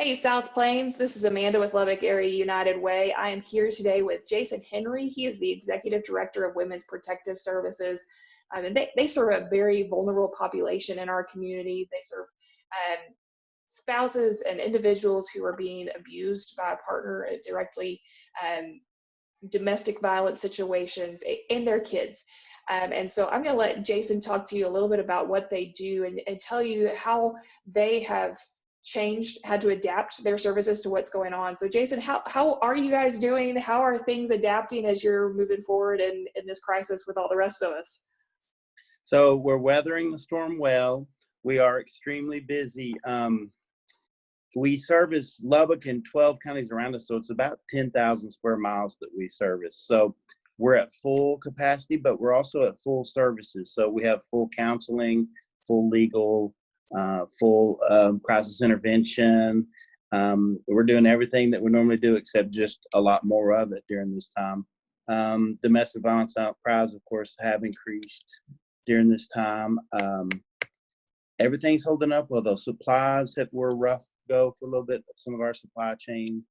Hey, South Plains. This is Amanda with Lubbock Area United Way. I am here today with Jason Henry. He is the Executive Director of Women's Protective Services. And they serve a very vulnerable population in our community. They serve spouses and individuals who are being abused by a partner directly, um, domestic violence situations, and their kids. And so I'm going to let Jason talk to you a little bit about what they do and tell you how they have changed, had to adapt their services to what's going on. So Jason, how are you guys doing? How are things adapting as you're moving forward in this crisis with all the rest of us? So we're weathering the storm well. We are extremely busy. We service Lubbock and 12 counties around us, so it's about 10,000 square miles that we service. So we're at full capacity, but we're also at full services. So we have full counseling, full legal, full crisis intervention. We're doing everything that we normally do, except just a lot more of it during this time. Domestic violence outcries, of course, have increased during this time. Everything's holding up well, though. Supplies that were rough go for a little bit. Some of our supply chain,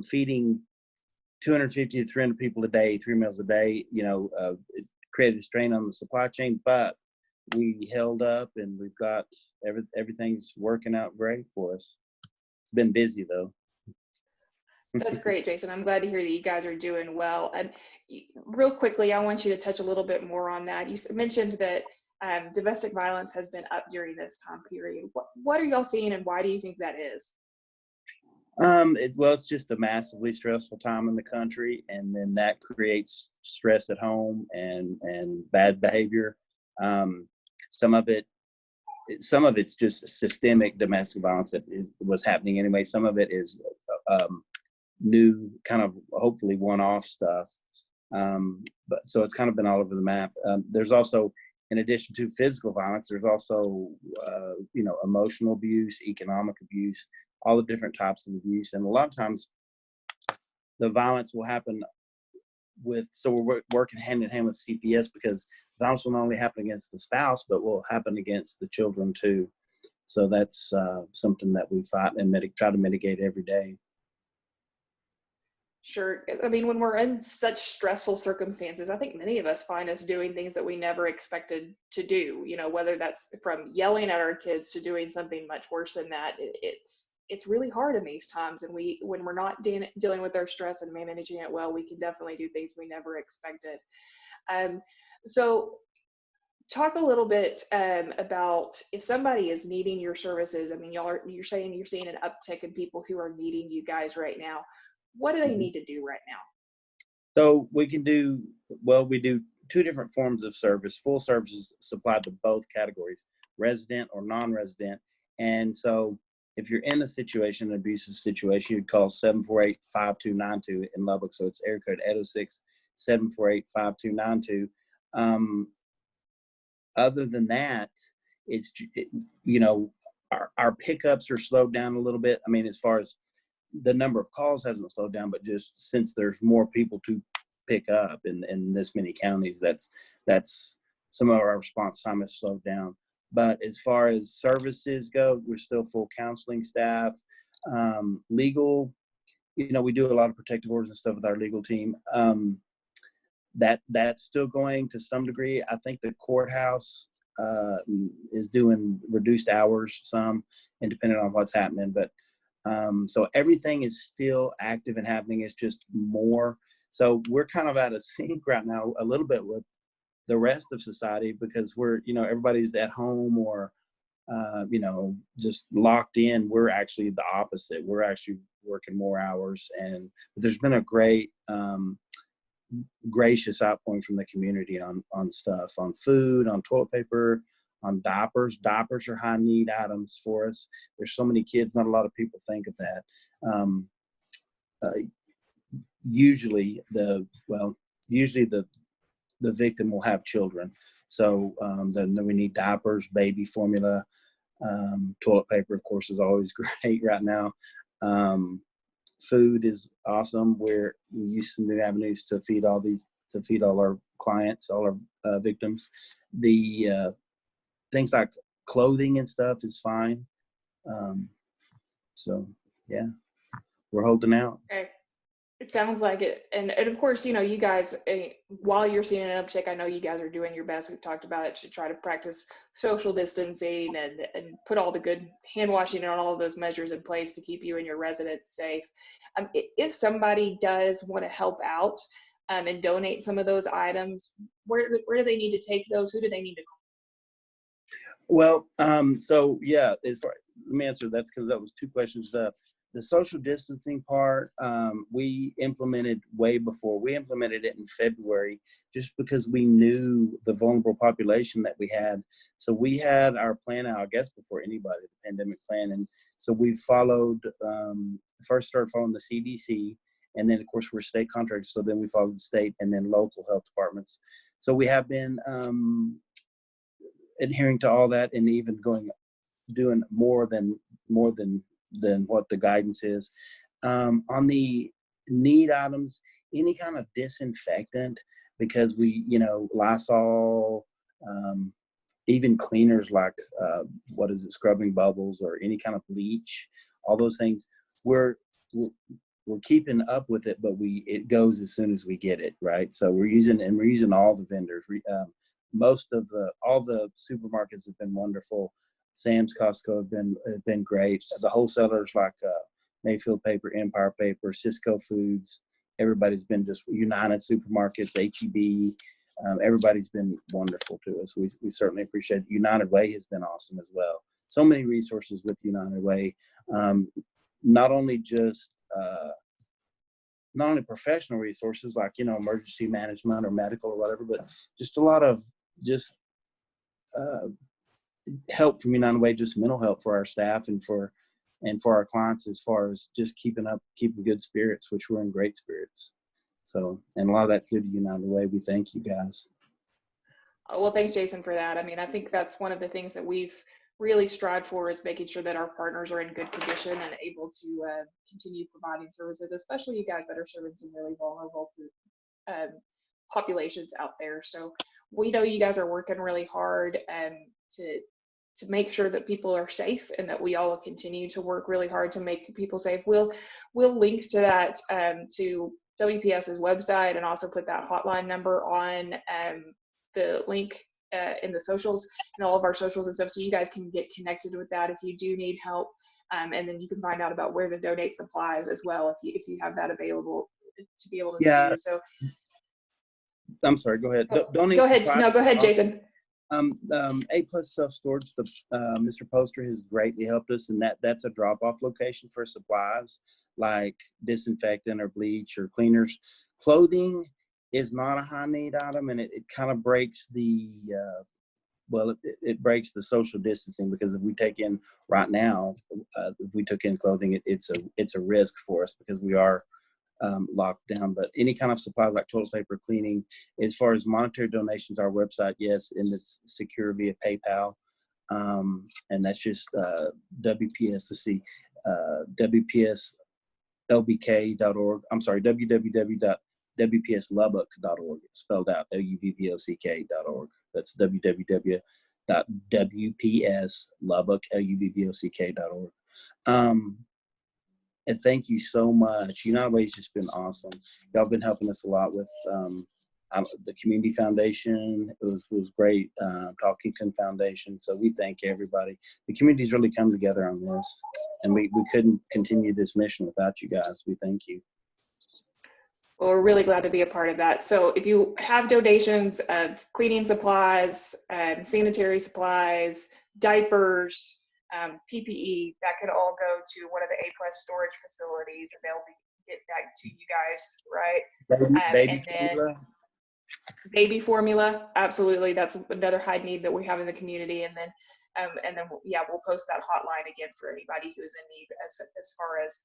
feeding 250 to 300 people a day, 3 meals a day, it created a strain on the supply chain, but we held up and we've got everything's working out great for us. It's been busy though. That's great, Jason. I'm glad to hear that you guys are doing well. And real quickly, I want you to touch a little bit more on that. You mentioned that domestic violence has been up during this time period. What are y'all seeing, and why do you think that is? It's just a massively stressful time in the country, and then that creates stress at home and bad behavior. Some of it's just systemic domestic violence that was happening anyway. Some of it is new, kind of hopefully one-off stuff. But so it's kind of been all over the map. There's also, in addition to physical violence, there's also emotional abuse, economic abuse, all the different types of abuse. And a lot of times the violence will happen so we're working hand in hand with CPS, because violence will not only happen against the spouse, but will happen against the children too. So that's something that we fight and try to mitigate every day. Sure. I mean, when we're in such stressful circumstances, I think many of us find us doing things that we never expected to do, whether that's from yelling at our kids to doing something much worse than that. It's really hard in these times. And when we're not dealing with our stress and managing it well, we can definitely do things we never expected. So talk a little bit about if somebody is needing your services. I mean, you're saying you're seeing an uptick in people who are needing you guys right now. What do they need to do right now? So we do two different forms of service. Full services supplied to both categories, resident or non-resident. And so if you're in an abusive situation, you'd call 748-5292 in Lubbock. So it's area code 806-748-5292. Other than that, our pickups are slowed down a little bit. I mean, as far as the number of calls hasn't slowed down, but just since there's more people to pick up in this many counties, that's some of our response time has slowed down. But as far as services go, we're still full counseling staff. Legal, we do a lot of protective orders and stuff with our legal team. That's still going to some degree. I think the courthouse is doing reduced hours some, and depending on what's happening. But so everything is still active and happening. It's just more. So we're kind of out of sync right now a little bit with the rest of society, because everybody's at home or, just locked in. We're actually the opposite. We're actually working more hours, but there's been a great, gracious outpouring from the community on stuff, on food, on toilet paper, on diapers. Diapers are high need items for us. There's so many kids. Not a lot of people think of that. Usually the victim will have children. So then we need diapers, baby formula, toilet paper, of course, is always great right now. Food is awesome. We use some new avenues to feed all our clients, all our victims. The things like clothing and stuff is fine. So yeah, we're holding out. Okay. It sounds like it. And of course, you guys, while you're seeing an uptick, I know you guys are doing your best. We've talked about it to try to practice social distancing and put all the good hand washing and all of those measures in place to keep you and your residents safe. If somebody does want to help out and donate some of those items, where do they need to take those? Who do they need to call? Well, so yeah, let me answer that because that was two questions. The social distancing part, we implemented way before. We implemented it in February just because we knew the vulnerable population that we had. So we had our plan out, I guess, before anybody, the pandemic plan. And so we followed, first started following the CDC, and then of course we're state contractors. So then we followed the state and then local health departments. So we have been adhering to all that and even doing more than what the guidance is. On the need items, any kind of disinfectant, because we, Lysol, even cleaners like, scrubbing bubbles or any kind of bleach, all those things, we're keeping up with it, but it goes as soon as we get it, right? So we're using all the vendors. All the supermarkets have been wonderful. Sam's, Costco have been great. The wholesalers like Mayfield Paper, Empire Paper, Cisco Foods, everybody's been just United Supermarkets, HEB. Everybody's been wonderful to us. We certainly appreciate it. United Way has been awesome as well. So many resources with United Way. Not only professional resources like, emergency management or medical or whatever, but just a lot of help from United Way, just mental help for our staff and for our clients as far as just keeping good spirits, which we're in great spirits. So, and a lot of that's due to United Way. We thank you guys. Well, thanks, Jason, for that. I mean, I think that's one of the things that we've really strived for is making sure that our partners are in good condition and able to continue providing services, especially you guys that are serving some really vulnerable populations out there. So we know you guys are working really hard to make sure that people are safe and that we all will continue to work really hard to make people safe. We'll link to that to WPS's website and also put that hotline number on the link in the socials and all of our socials and stuff, so you guys can get connected with that if you do need help, and then you can find out about where to donate supplies as well if you have that available to be able to do so. I'm sorry, go ahead. Go ahead. No, go ahead, Jason. A+ Self-Storage, Mr. Poster has greatly helped us, and that's a drop-off location for supplies like disinfectant or bleach or cleaners. Clothing is not a high need item, and it kind of breaks the it breaks the social distancing, because if we take in right now, if we took in clothing, it's a risk for us because we are locked down. But any kind of supplies like toilet paper, cleaning, as far as monetary donations, our website, yes, and it's secure via PayPal, and that's just WPS. Let's see, WPSLBK.org. I'm sorry, www.WPSLubbock.org. It's spelled out LUBBOCK.org. That's www.WPSLubbock.org. And thank you so much. United Way's just been awesome. Y'all been helping us a lot with the Community Foundation. It was great. Talkington Foundation. So we thank everybody. The community's really come together on this, and we couldn't continue this mission without you guys. We thank you. Well, we're really glad to be a part of that. So if you have donations of cleaning supplies, sanitary supplies, diapers, PPE, that could all go to one of the A+ storage facilities, and they'll get back to you guys, right? Baby formula. Baby formula, absolutely. That's another high need that we have in the community. And then we'll post that hotline again for anybody who's in need as far as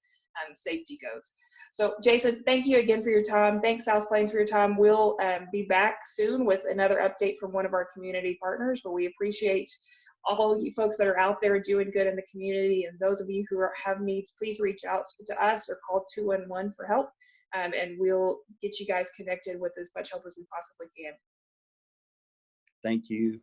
safety goes. So Jason, thank you again for your time. Thanks, South Plains, for your time. We'll be back soon with another update from one of our community partners, but we appreciate all you folks that are out there doing good in the community, and those of you who have needs, please reach out to us or call 211 for help, and we'll get you guys connected with as much help as we possibly can. Thank you.